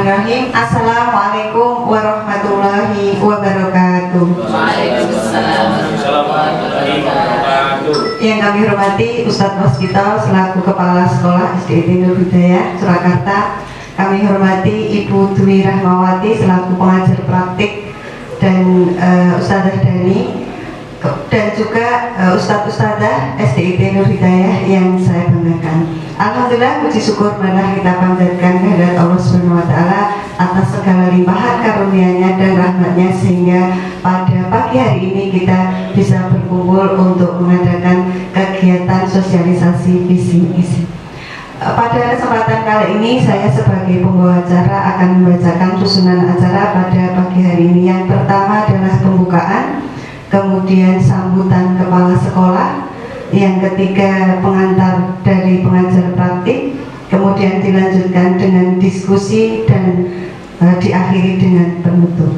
Bismillahirrahmanirrahim. Assalamualaikum warahmatullahi wabarakatuh. Waalaikumsalam warahmatullahi wabarakatuh. Yang kami hormati Ustadz Waskito selaku Kepala Sekolah SDIT Nur Hidayah Surakarta. Kami hormati Ibu Dwi Rahmawati selaku pengajar praktik dan Ustadzah Dani dan juga Ustadz-Ustadzah SDIT Nur Hidayah yang saya banggakan. Alhamdulillah, puji syukur marilah kita panjatkan kehadirat Allah Subhanahu wa Ta'ala atas segala limpahan karunia-Nya dan rahmat-Nya, sehingga pada pagi hari ini kita bisa berkumpul untuk mengadakan kegiatan sosialisasi visi misi. Pada kesempatan kali ini saya sebagai pembawa acara akan membacakan susunan acara pada pagi hari ini. Yang pertama adalah pembukaan, kemudian sambutan kepala sekolah, yang ketiga pengantar dari pengajar praktik, kemudian dilanjutkan dengan diskusi dan diakhiri dengan penutup.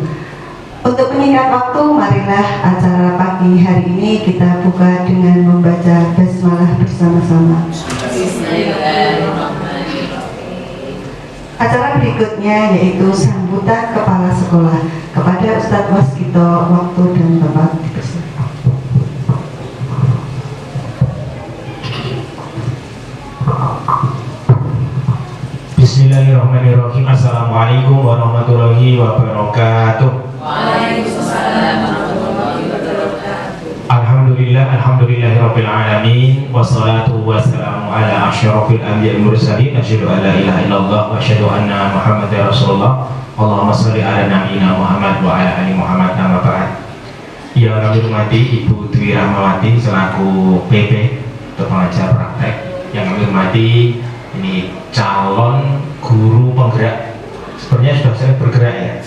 Untuk menyingkat waktu, marilah acara pagi hari ini kita buka dengan membaca basmalah bersama-sama. Acara berikutnya yaitu sambutan kepala sekolah. Kepada Ustadz Waskito, waktu dan tempat dipersilakan. Bismillahirrahmanirrahim. Assalamualaikum warahmatullahi wabarakatuh. Waalaikumsalam warahmatullahi wabarakatuh. Alhamdulillahirabbil alamin, wassalatu wassalamu ala asyrafil anbiya'i wal mursalin, asyhadu an la ilaha illallah wa asyhadu anna muhammadar rasulullah. Allahumma shalli ala nabiyyina Muhammad wa ala ali Muhammad. Amma ba'd. Yang kami hormati Ibu Dwi Rahmawati selaku PP atau pengajar praktek. Yang kami hormati ini calon guru penggerak. Sebenarnya sudah sering bergerak ya,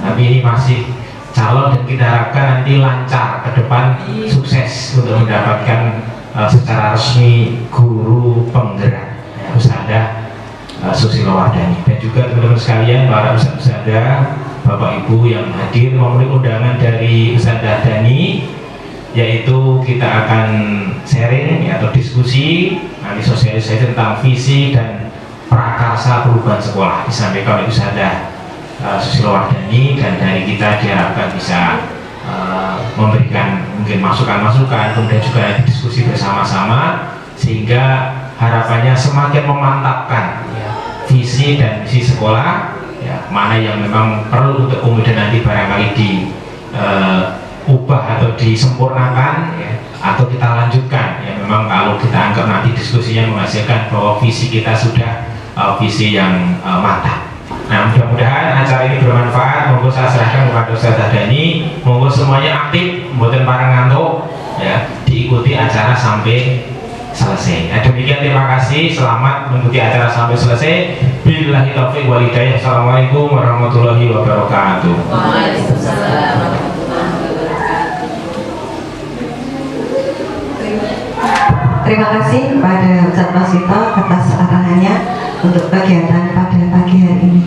tapi ini masih calon dan kita harapkan nanti lancar ke depan, sukses untuk mendapatkan secara resmi guru penggerak Ustadzah Susilo Wardani. Dan juga teman-teman sekalian, para ustadzah, bapak ibu yang hadir memenuhi undangan dari Ustadzah Dani, yaitu kita akan sharing atau diskusi nanti sosialisasi tentang visi dan prakarsa perubahan sekolah disampaikan oleh Ustadzah Susilo Wardani, dan dari kita diharapkan bisa memberikan mungkin masukan-masukan, kemudian juga nanti diskusi bersama-sama, sehingga harapannya semakin memantapkan visi dan misi sekolah, ya, mana yang memang perlu untuk kemudian nanti barangkali diubah atau disempurnakan, ya, atau kita lanjutkan. Ya, memang kalau kita anggap nanti diskusinya menghasilkan bahwa visi kita sudah visi yang mantap. Nah, mudah-mudahan acara ini bermanfaat. Monggo saya serahkan kepada Ustadzah Dani. Monggo semuanya aktif, mboten pareng ngantuk, ya, diikuti acara sampai selesai. Nah, demikian, terima kasih. Selamat mengikuti acara sampai selesai. Billahi taufiq wal hidayah. Assalamualaikum warahmatullahi wabarakatuh. Waalaikumsalam warahmatullahi wabarakatuh. Terima kasih kepada Ustadz Waskito atas arahannya untuk kegiatan pada pagi hari ini.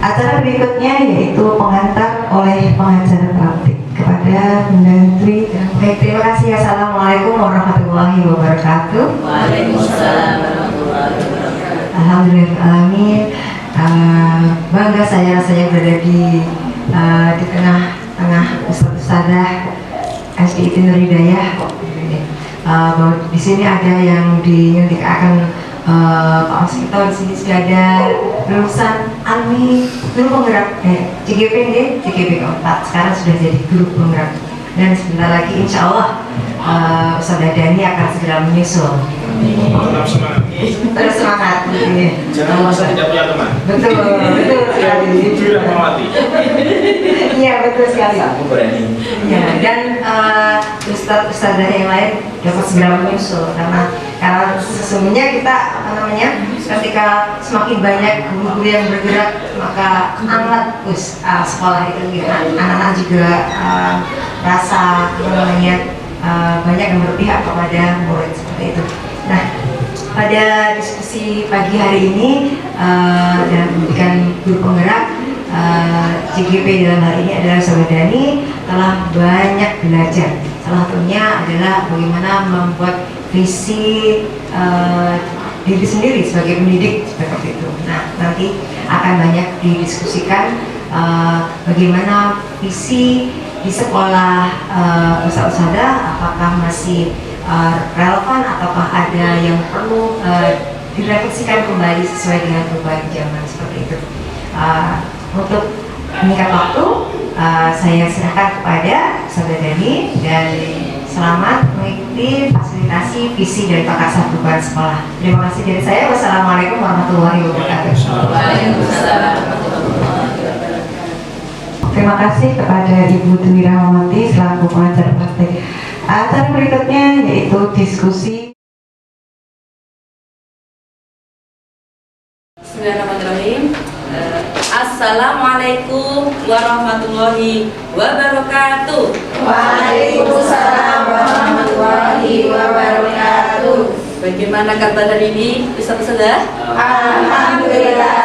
Acara berikutnya yaitu pengantar oleh pengajar praktik kepada Bunda Dwi. Baik, terima kasih. Assalamualaikum warahmatullahi wabarakatuh. Waalaikumsalam warahmatullahi wabarakatuh. Alhamdulillahirrahmanirrahim. Bangga saya berada di tengah-tengah ustadzah SDIT Nur Hidayah. Bahwa di sini ada yang akan Pak Waskito. Di sini sudah ada lulusan alumni guru penggerak CGP keempat, sekarang sudah jadi guru penggerak, dan sebentar lagi insya Allah Ustadzah Dani akan segera menyusul. Tetap semangat. Terus semangat. Jangan merasa tidak punya teman. Betul sekali. Dwi Rahmawati. Iya, betul sekali. Aku berani. Ya, dan ustadzah yang lain dapat segera menyusul, karena sesungguhnya kita ketika semakin banyak guru-guru yang bergerak, maka anak sekolah itu anak-anak juga rasa banyak yang berpihak kepada murid seperti itu. Nah, pada diskusi pagi hari ini dalam pendidikan guru penggerak, CGP dalam hal ini adalah Ustadzah Dani telah banyak belajar. Salah satunya adalah bagaimana membuat visi diri sendiri sebagai pendidik seperti itu. Nah, nanti akan banyak didiskusikan bagaimana visi di sekolah ustadz-ustadzah, apakah masih relevan ataukah ada yang perlu direfleksikan kembali sesuai dengan perubahan zaman seperti itu. Untuk meningkat waktu, saya serahkan kepada Saudara Dani dan selamat mengikuti fasilitasi visi dari Pakar Perubahan Sekolah. Terima kasih dari saya. Wassalamualaikum warahmatullahi wabarakatuh. Waalaikumsalam. Terima kasih kepada Ibu Dwi Rahmawati selaku pengajar praktek. Acara berikutnya yaitu diskusi. Bismillahirrahmanirrahim. Assalamualaikum warahmatullahi wabarakatuh. Waalaikumsalam warahmatullahi wabarakatuh. Bagaimana kabar hari ini, Ustaz-Ustazah? Alhamdulillah,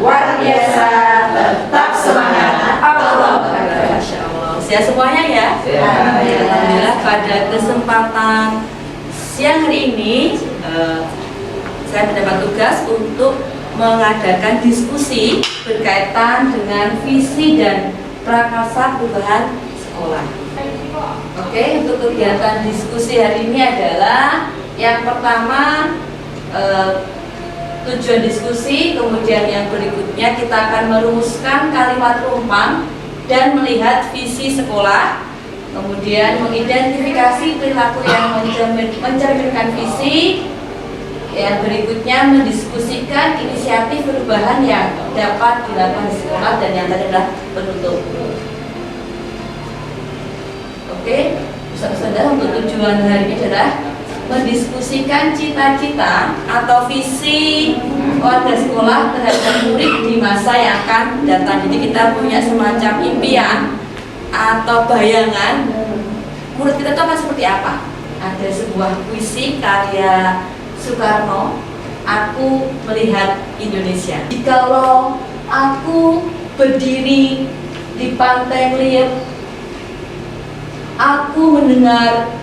luar biasa, tetap semangat. Allah Akbar. Masya Allah. Sehat semuanya ya? Alhamdulillah. Pada kesempatan siang hari ini, saya mendapat tugas untuk mengadakan diskusi berkaitan dengan visi dan prakarsa perubahan sekolah. Oke, untuk kegiatan diskusi hari ini adalah yang pertama tujuan diskusi, kemudian yang berikutnya kita akan merumuskan kalimat rumpang dan melihat visi sekolah, kemudian mengidentifikasi perilaku yang mencerminkan visi. Yang berikutnya mendiskusikan inisiatif perubahan yang dapat dilakukan di sekolah, dan yang tadi adalah penutup. Oke, Ustaz-Ustazah, untuk tujuan hari ini adalah mendiskusikan cita-cita atau visi warga sekolah terhadap murid di masa yang akan datang. Jadi kita punya semacam impian atau bayangan murid kita itu akan seperti apa. Ada sebuah puisi karya Soekarno, aku melihat Indonesia. Jikalau aku berdiri di pantai Liep, aku mendengar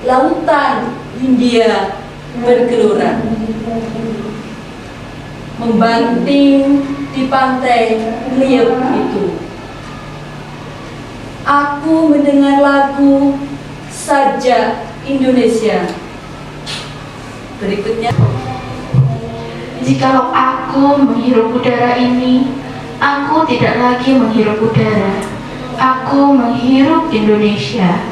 lautan Hindia bergelora, membanting di pantai Liep itu. Aku mendengar lagu Sajak Indonesia. Berikutnya, jikalau aku menghirup udara ini, aku tidak lagi menghirup udara, aku menghirup Indonesia.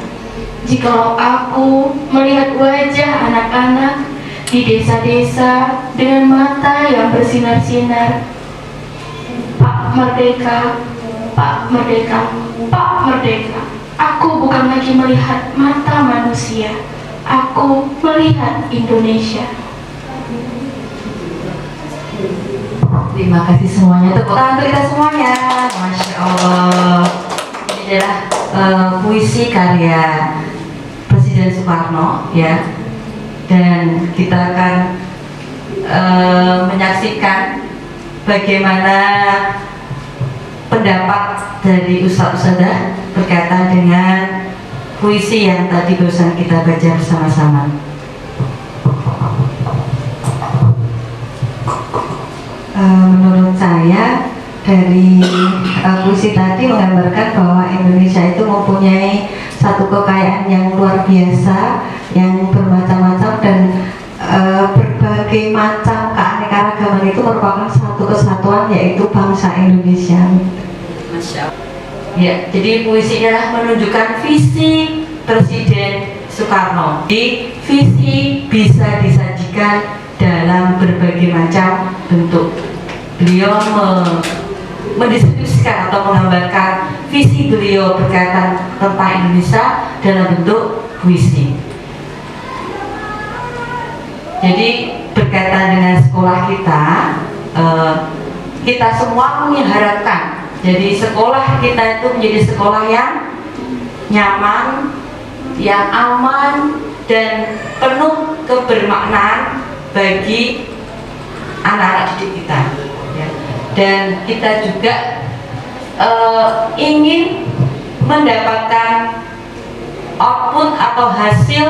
Jikalau aku melihat wajah anak-anak di desa-desa dengan mata yang bersinar-sinar, Pak Merdeka, Pak Merdeka, Pak Merdeka, aku bukan lagi melihat mata manusia, aku melihat Indonesia. Terima kasih semuanya. Tepuk tangan untuk kita semuanya. Masya Allah. Ini adalah puisi karya Presiden Soekarno, ya. Dan kita akan menyaksikan bagaimana pendapat dari Ustaz-Ustazah berkaitan dengan puisi yang tadi barusan kita baca bersama-sama. Menurut saya dari puisi tadi menggambarkan bahwa Indonesia itu mempunyai satu kekayaan yang luar biasa, yang bermacam-macam, dan berbagai macam keanekaragaman itu merupakan satu kesatuan, yaitu bangsa Indonesia. Masya Allah. Ya, jadi puisi adalah menunjukkan visi Presiden Soekarno. Jadi visi bisa disajikan dalam berbagai macam bentuk. Beliau mendiskusikan atau menggambarkan visi beliau berkaitan tentang Indonesia dalam bentuk puisi. Jadi berkaitan dengan sekolah kita, kita semua mengharapkan jadi sekolah kita itu menjadi sekolah yang nyaman, yang aman, dan penuh kebermaknaan bagi anak-anak didik kita, ya. Dan kita juga ingin mendapatkan output atau hasil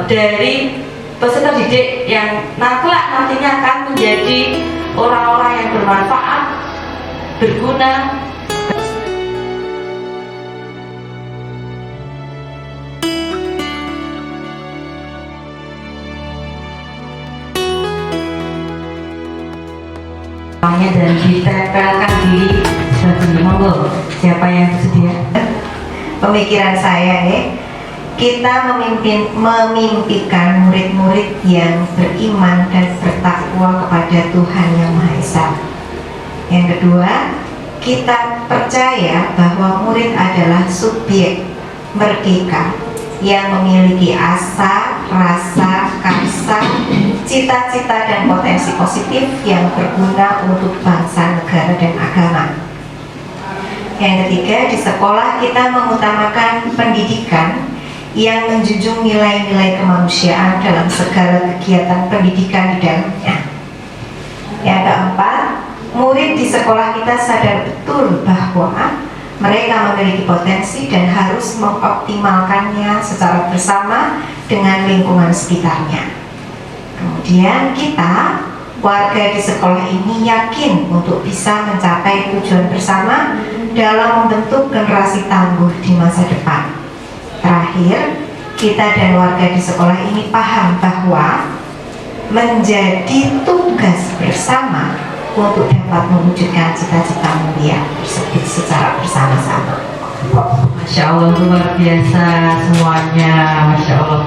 dari peserta didik yang nantinya akan menjadi orang-orang yang bermanfaat, berguna. Dan ditempelkan di sebelah monggo. Siapa yang bersedia? Pemikiran saya kita memimpikan murid-murid yang beriman dan bertakwa kepada Tuhan Yang Maha Esa. Yang kedua, kita percaya bahwa murid adalah subjek merdeka yang memiliki asa, rasa, karsa, cita-cita dan potensi positif yang berguna untuk bangsa, negara, dan agama. Yang ketiga, di sekolah kita mengutamakan pendidikan yang menjunjung nilai-nilai kemanusiaan dalam segala kegiatan pendidikan di dalamnya. Yang keempat, murid di sekolah kita sadar betul bahwa mereka memiliki potensi dan harus mengoptimalkannya secara bersama dengan lingkungan sekitarnya. Kemudian kita, warga di sekolah ini yakin untuk bisa mencapai tujuan bersama dalam membentuk generasi tangguh di masa depan. Terakhir, kita dan warga di sekolah ini paham bahwa menjadi tugas bersama untuk dapat mewujudkan cita-cita mulia tersebut secara bersama-sama. Masya Allah, luar biasa semuanya, Masya Allah.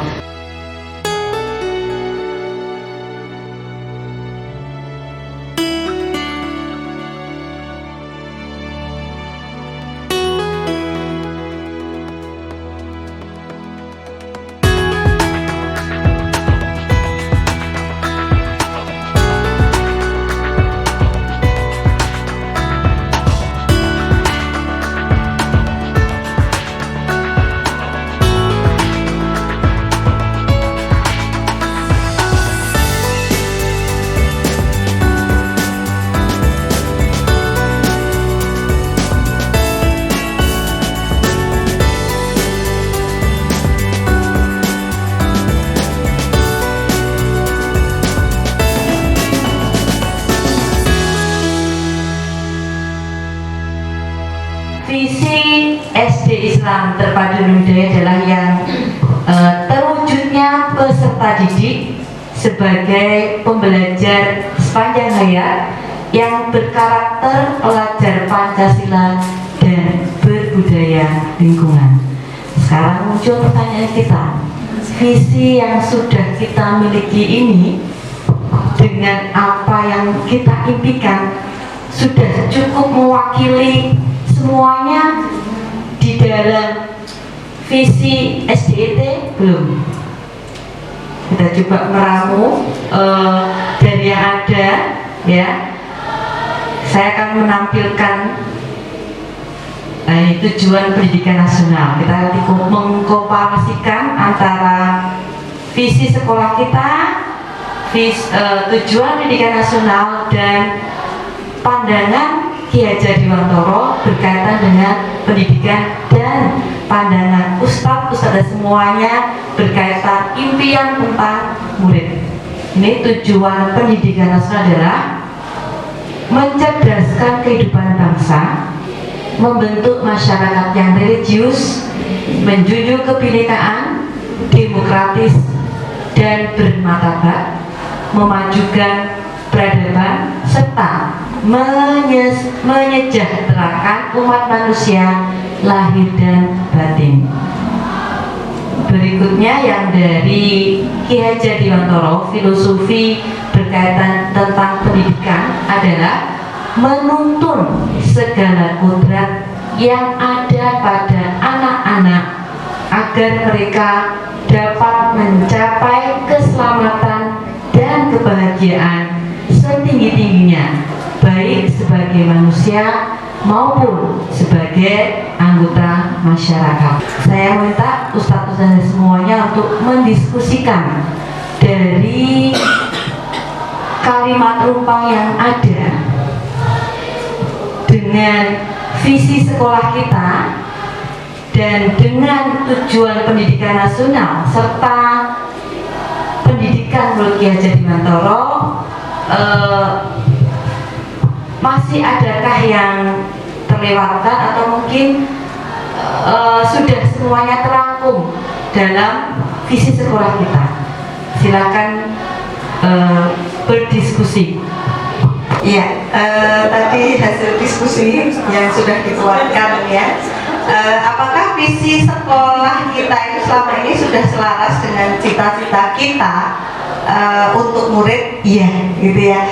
Visi SD Islam Terpadu Budaya adalah yang terwujudnya peserta didik sebagai pembelajar sepanjang hayat yang berkarakter pelajar Pancasila dan berbudaya lingkungan. Sekarang muncul pertanyaan kita, visi yang sudah kita miliki ini dengan apa yang kita impikan sudah cukup mewakili semuanya di dalam visi SDIT belum? Kita coba meramu dari yang ada, ya. Saya akan menampilkan tujuan pendidikan nasional. Kita nanti mengkomparasikan antara visi sekolah kita, tujuan pendidikan nasional, dan pandangan Ki Hajar Dewantoro berkaitan dengan pendidikan, dan pandangan ustadz semuanya berkaitan impian tentang murid. Ini tujuan pendidikan nasional adalah mencerdaskan kehidupan bangsa, membentuk masyarakat yang religius, menjunjung kebinekaan, demokratis, dan bermartabat, memajukan peradaban, serta menyejahterakan umat manusia lahir dan batin. Berikutnya yang dari Ki Hajar Dewantoro, filosofi berkaitan tentang pendidikan adalah menuntun segala kodrat yang ada pada anak-anak agar mereka dapat mencapai keselamatan dan kebahagiaan setinggi-tingginya, baik sebagai manusia maupun sebagai anggota masyarakat. Saya minta ustadz-ustadz semuanya untuk mendiskusikan dari kalimat rumpang yang ada dengan visi sekolah kita dan dengan tujuan pendidikan nasional serta pendidikan pendidikan menurut Ki Hajar Dewantara, masih adakah yang terlewatkan atau mungkin sudah semuanya terangkum dalam visi sekolah kita? Silakan berdiskusi. Iya, tadi hasil diskusi yang sudah dikeluarkan ya. Apakah visi sekolah kita itu selama ini sudah selaras dengan cita-cita kita untuk murid? Iya, gitu ya.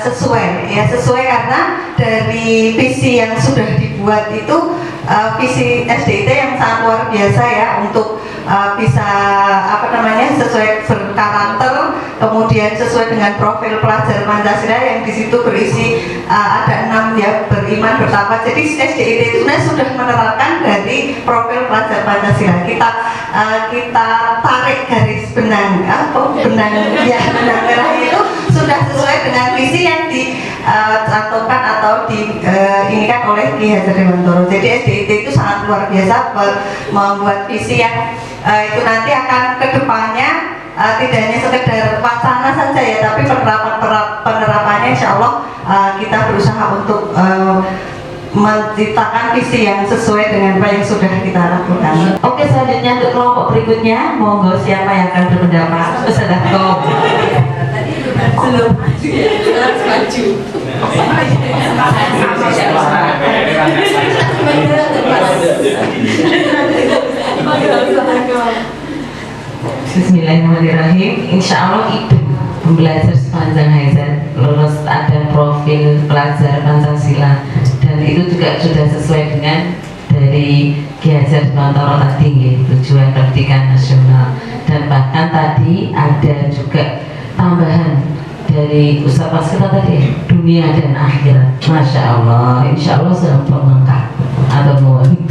Sesuai karena dari visi yang sudah dibuat itu visi SDIT yang sangat luar biasa ya untuk bisa sesuai berkarakter, kemudian sesuai dengan profil pelajar Pancasila yang di situ berisi ada 6 ya, beriman, bertakwa. Jadi SDIT itu sebenarnya sudah menerapkan dari profil pelajar Pancasila. Kita tarik garis benang merah itu sudah sesuai dengan visi yang dicantumkan atau diinikan oleh Ki Hajar Dewantara. Jadi SDIT itu sangat luar biasa membuat visi yang itu nanti akan kedepannya tidak hanya sekedar wacana saja ya, tapi penerapannya insya Allah kita berusaha untuk menciptakan visi yang sesuai dengan apa yang sudah kita lakukan. Oke, selanjutnya untuk kelompok berikutnya, monggo siapa yang akan berpendapat? Sudah kau. Belum maju ya, harus maju. Bismillahirrahmanirrahim. Insya Allah itu pembelajar sepanjang hayat lulus ada profil pelajar Pancasila, dan itu juga sudah sesuai dengan dari Ki Hajar Dewantara tadi ya, tujuan pendidikan nasional. Dan bahkan tadi ada juga tambahan dari Ustaz Waskita tadi, dunia dan akhirat. Masya Allah, insya Allah sudah lengkap atau mohon.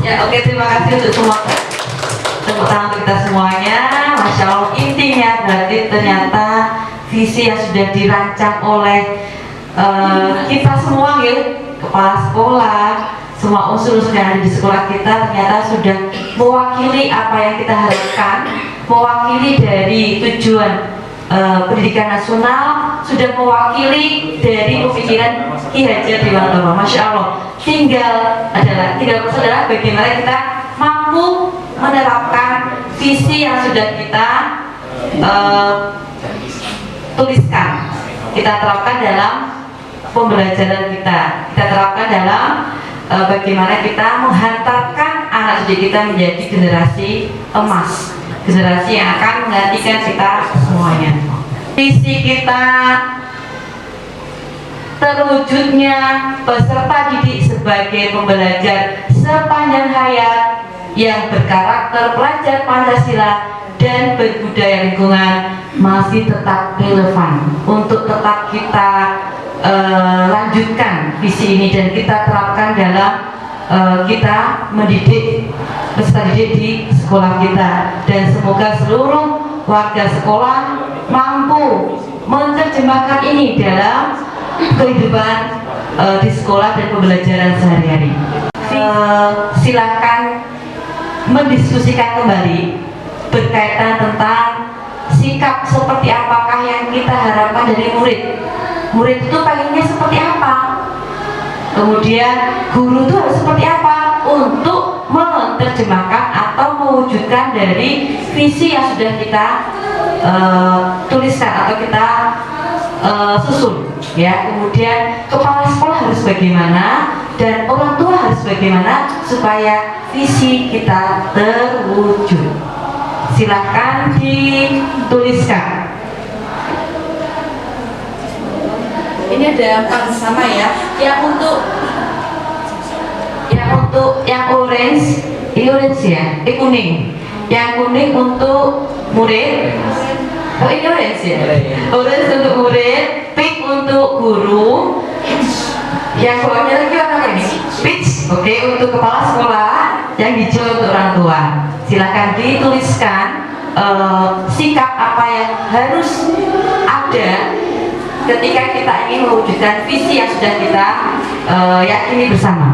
Ya oke, terima kasih untuk semua. Tepuk tangan untuk kita semuanya. Masya Allah, intinya berarti ternyata visi yang sudah dirancang oleh kita semua ya, kepala sekolah, semua unsur-unsur yang ada di sekolah kita ternyata sudah mewakili apa yang kita harapkan, mewakili dari tujuan pendidikan nasional, sudah mewakili dari pemikiran Ki Hajar Dewantara. Masya Allah, tinggal adalah bagaimana kita mampu menerapkan visi yang sudah kita tuliskan, kita terapkan dalam pembelajaran kita terapkan dalam bagaimana kita menghantarkan anak didik kita menjadi generasi emas, generasi yang akan menggantikan kita semuanya. Visi kita terwujudnya peserta didik sebagai pembelajar sepanjang hayat yang berkarakter pelajar Pancasila dan berbudaya lingkungan masih tetap relevan untuk tetap kita lanjutkan visi ini dan kita terapkan dalam kita mendidik peserta didik di sekolah kita, dan semoga seluruh warga sekolah mampu menerjemahkan ini dalam kehidupan di sekolah dan pembelajaran sehari-hari. Silakan mendiskusikan kembali berkaitan tentang sikap seperti apakah yang kita harapkan dari murid. Murid itu pengennya seperti apa, kemudian guru itu harus seperti apa untuk menerjemahkan atau mewujudkan dari visi yang sudah kita tuliskan atau kita susun ya. Kemudian kepala sekolah harus bagaimana dan orang tua harus bagaimana supaya visi kita terwujud. Silahkan dituliskan. Ini ada 4 sama ya. Yang orange, ini orange ya, kuning. Yang kuning untuk murid. Oh ini orange ya. Orange untuk murid, pink untuk guru. Yang bawahnya lagi warna apa ini? Peach. Oke, untuk kepala sekolah. Yang hijau untuk orang tua. Silakan dituliskan sikap apa yang harus ada ketika kita ingin mewujudkan visi yang sudah kita yakini bersama.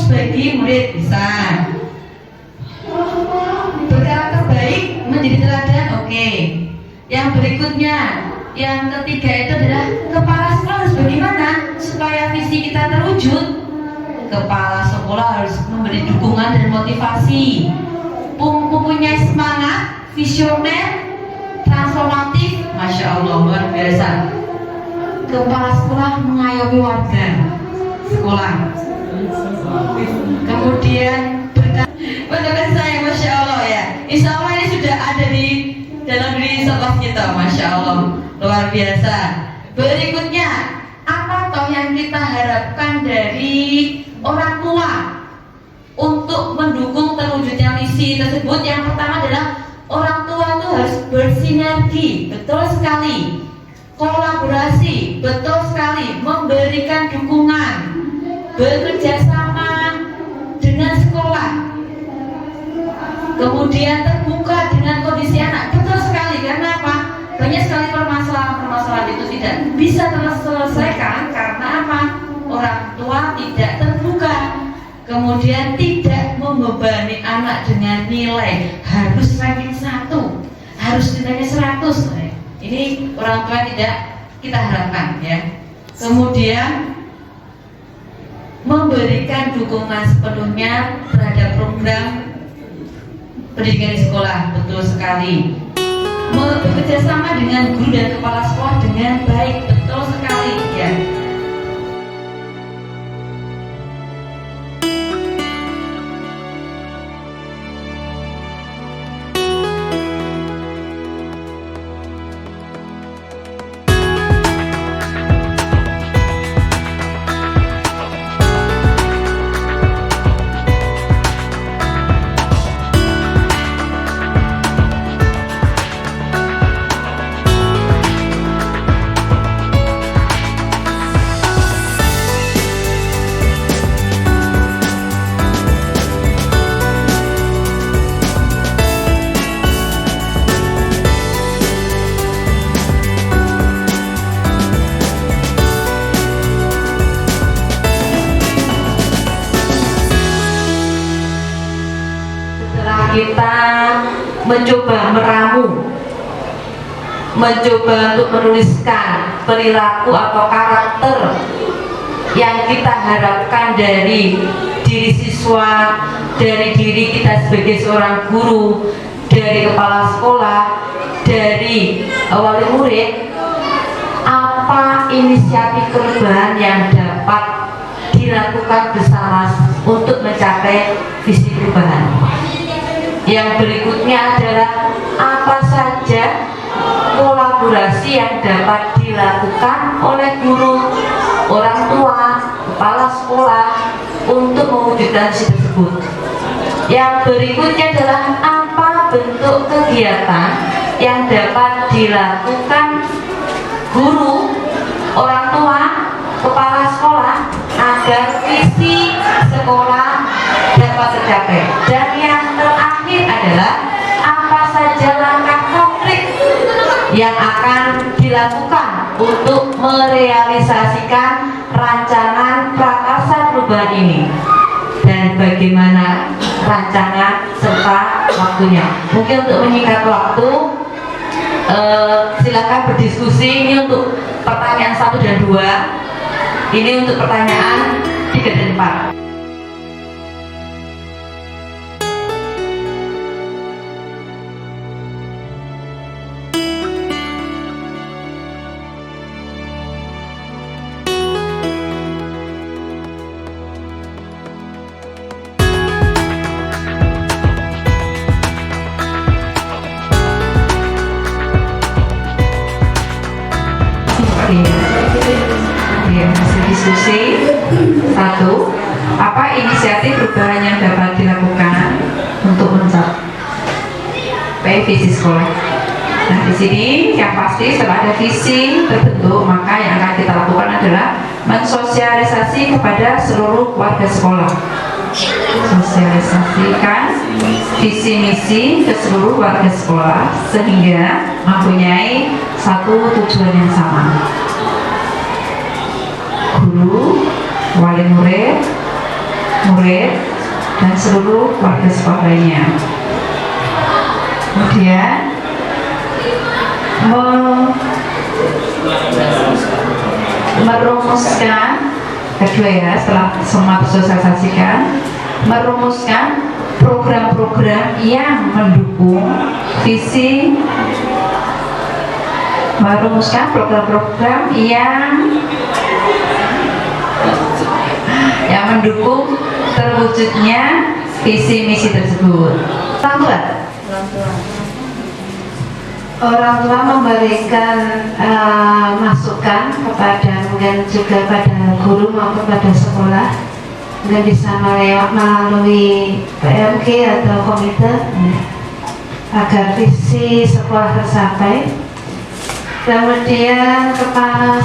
tulus bagi murid, bisa. Berkarakter baik, menjadi teladan, oke. Yang berikutnya, yang ketiga itu adalah kepala sekolah harus bagaimana supaya visi kita terwujud. Kepala sekolah harus memberi dukungan dan motivasi, mempunyai semangat, visioner, transformatif, masya Allah, luar biasa. Kepala sekolah mengayomi warga sekolah. Kemudian berkat saya, masya Allah ya. Insya Allah ini sudah ada di dalam diri sekolah kita, masya Allah, luar biasa. Berikutnya, apa toh yang kita harapkan dari orang tua untuk mendukung terwujudnya misi tersebut? Yang pertama adalah orang tua itu harus bersinergi, betul sekali. Kolaborasi, betul sekali. Memberikan dukungan, bekerja sama dengan sekolah. Kemudian terbuka dengan kondisi anak, betul sekali. Karena apa? Banyak sekali permasalahan-permasalahan itu tidak bisa terselesaikan karena apa? Orang tua tidak terbuka. Kemudian tidak membebani anak dengan nilai harus ranking 1, harus nilainya 100. Ini orang tua tidak kita harapkan ya. Kemudian memberikan dukungan sepenuhnya terhadap program pendidikan di sekolah, betul sekali. Bekerja sama dengan guru dan kepala sekolah dengan baik, betul sekali ya. Kita mencoba meramu, mencoba untuk menuliskan perilaku atau karakter yang kita harapkan dari diri siswa, dari diri kita sebagai seorang guru, dari kepala sekolah, dari wali murid. Apa inisiatif perubahan yang dapat dilakukan bersama untuk mencapai visi perubahan? Yang berikutnya adalah apa saja kolaborasi yang dapat dilakukan oleh guru, orang tua, kepala sekolah untuk mewujudkan visi tersebut. Yang berikutnya adalah apa bentuk kegiatan yang dapat dilakukan guru, orang tua, kepala sekolah agar visi sekolah dapat tercapai. Dan yang terakhir adalah apa saja langkah konkret yang akan dilakukan untuk merealisasikan rancangan prakarsa perubahan ini, dan bagaimana rancangan serta waktunya. Mungkin untuk menyingkat waktu, silakan berdiskusi. Ini untuk pertanyaan 1 dan 2. Ini untuk pertanyaan 3 dan 4. Ya, hasil diskusi 1. Apa inisiatif perubahan yang dapat dilakukan untuk mencapai visi sekolah? Nah, di sini yang pasti setelah ada visi terbentuk, maka yang akan kita lakukan adalah mensosialisasi kepada seluruh warga sekolah. Sosialisasikan visi misi ke seluruh warga sekolah sehingga mempunyai satu tujuan yang sama. Guru, wali murid, murid dan seluruh warga sekolah lainnya. Kemudian merumuskan kedua ya, setelah semua disosialisasikan, merumuskan program-program yang mendukung visi, merumuskan program-program yang mendukung terwujudnya visi misi tersebut. Orang tua memberikan masukan kepada mungkin juga pada guru maupun pada sekolah, mungkin bisa melalui PMK atau komite agar visi sekolah tercapai. Kemudian kepala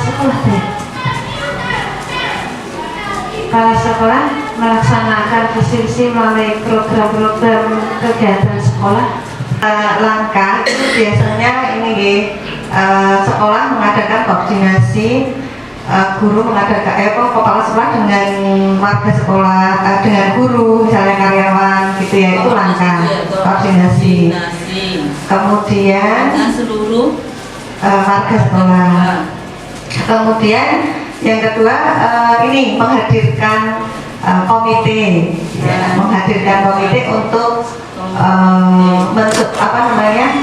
sekolah melaksanakan visi melalui program-program kegiatan sekolah. Langkah itu biasanya ini sekolah mengadakan koordinasi, guru mengadakan kepala sekolah dengan warga sekolah, dengan guru misalnya karyawan gitu ya, itu langkah koordinasi. Kemudian seluruh warga sekolah. Kemudian yang kedua ini menghadirkan komite, menghadirkan komite untuk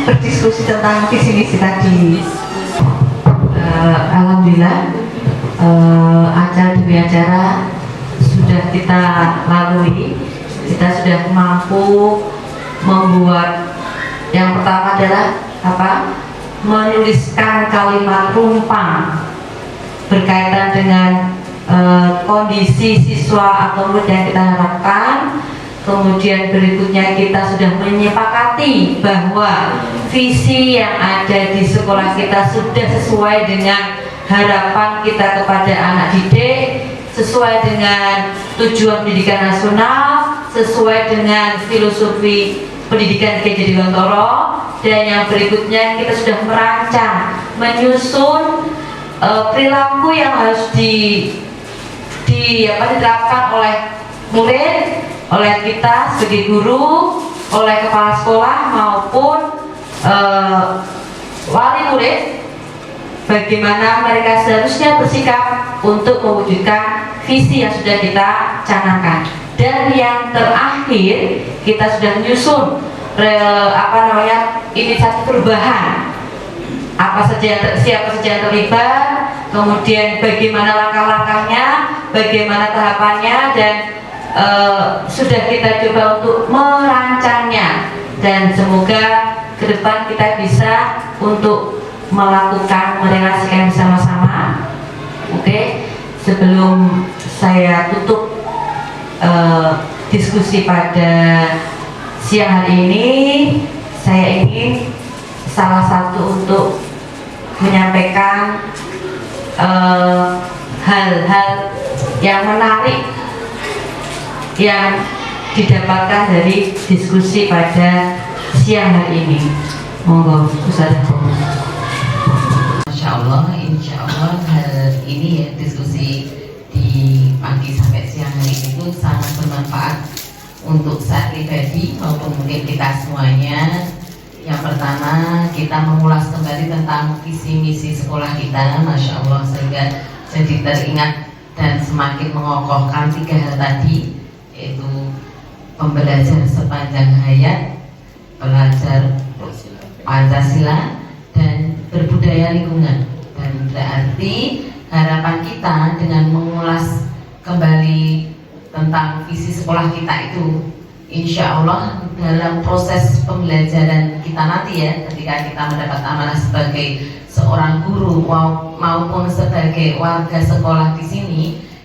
berdiskusi tentang visi misi tadi. Alhamdulillah acara demi acara sudah kita lalui. Kita sudah mampu membuat, yang pertama adalah menuliskan kalimat rumpang berkaitan dengan kondisi siswa atau murid yang kita harapkan. Kemudian berikutnya kita sudah menyepakati bahwa visi yang ada di sekolah kita sudah sesuai dengan harapan kita kepada anak didik, sesuai dengan tujuan pendidikan nasional, sesuai dengan filosofi pendidikan Kiai Dewantoro. Dan yang berikutnya kita sudah merancang, menyusun perilaku yang harus diterapkan oleh murid, oleh kita sebagai guru, oleh kepala sekolah maupun wali murid, bagaimana mereka seharusnya bersikap untuk mewujudkan visi yang sudah kita canangkan. Dan yang terakhir, kita sudah menyusun inisiatif perubahan, siapa saja yang terlibat, kemudian bagaimana langkah-langkahnya, bagaimana tahapannya, dan sudah kita coba untuk merancangnya. Dan semoga ke depan kita bisa untuk melakukan merelasikan bersama-sama. Oke, sebelum saya tutup diskusi pada siang hari ini, saya ingin salah satu untuk menyampaikan hal-hal yang menarik yang didapatkan dari diskusi pada siang hari ini. Monggo Ustazah. Masya Allah, insya Allah hal ini ya, diskusi di pagi sampai siang hari itu sangat bermanfaat untuk saya pribadi maupun mungkin kita semuanya. Yang pertama, kita mengulas kembali tentang visi misi sekolah kita, Masya Allah, sehingga jadi teringat dan semakin mengokohkan 3 hal tadi, yaitu pembelajar sepanjang hayat, belajar Pancasila, dan berbudaya lingkungan. Dan berarti harapan kita dengan mengulas kembali tentang visi sekolah kita itu, insya Allah dalam proses pembelajaran kita nanti ya, ketika kita mendapat amanah sebagai seorang guru maupun sebagai warga sekolah di sini,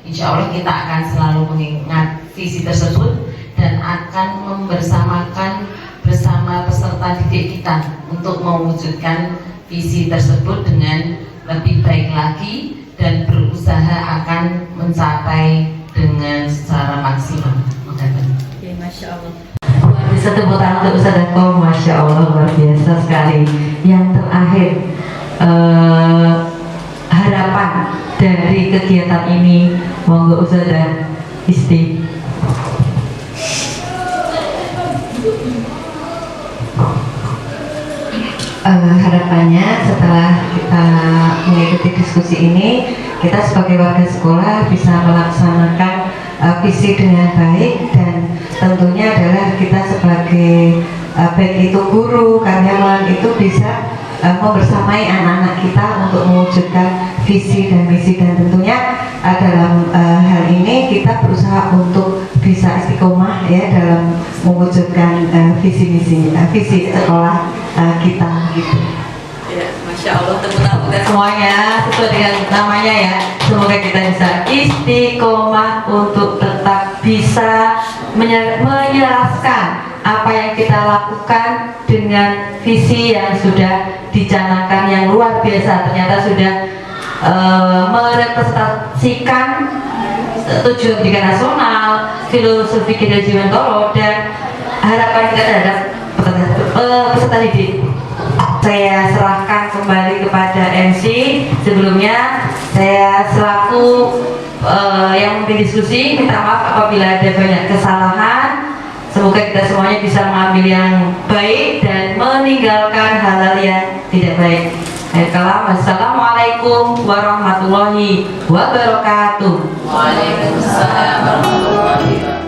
insya Allah kita akan selalu mengingat visi tersebut dan akan membersamakan bersama peserta didik kita untuk mewujudkan visi tersebut dengan lebih baik lagi dan berusaha akan mencapai dengan secara maksimal. Oke, Masya Allah. Luar biasa, tepuk tangan untuk Ustazah Kom, Masya Allah, luar biasa sekali. Yang terakhir, harapan dari kegiatan ini, monggo Ustazah Isti. harapannya setelah kita mengikuti diskusi ini, kita sebagai warga sekolah bisa melaksanakan visi dengan baik, dan tentunya adalah kita sebagai baik itu guru, karyawan itu bisa membersamai anak-anak kita untuk mewujudkan visi dan misi, dan tentunya dalam hal ini kita berusaha untuk bisa istiqomah ya dalam mewujudkan visi misi visi sekolah kita gitu. Ya, Masya Allah, tepuk tangan buat Semuanya sesuai dengan namanya ya. Semoga kita bisa istiqomah untuk tetap bisa menjelaskan apa yang kita lakukan dengan visi yang sudah dicanangkan yang luar biasa. Ternyata sudah merepresentasikan tujuan pendidikan nasional, filosofi Kiai Haji Mentoro, dan harapan kita terhadap peserta didik. Saya serahkan kembali kepada MC. Sebelumnya saya selaku yang memimpin diskusi minta maaf apabila ada banyak kesalahan. Semoga kita semuanya bisa mengambil yang baik dan meninggalkan hal-hal yang tidak baik. Assalamualaikum warahmatullahi wabarakatuh. Waalaikumsalam warahmatullahi wabarakatuh.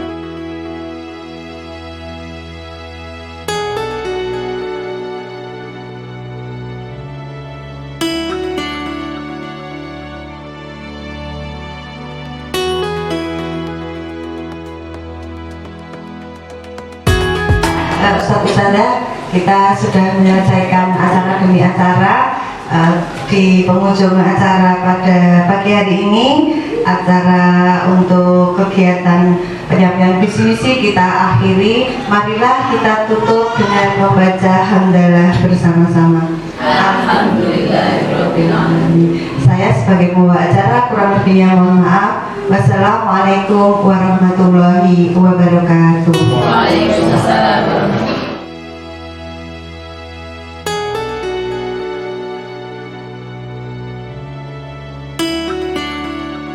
Ustazah, kita sudah menyelesaikan acara demi acara. Di penghujung acara pada pagi hari ini, acara untuk kegiatan penyampaian visi misi kita akhiri. Marilah kita tutup dengan membaca hamdalah bersama-sama. Alhamdulillahirabbil alamin. Saya sebagai pembawa acara kurang lebihnya mohon maaf. Wassalamualaikum warahmatullahi wabarakatuh.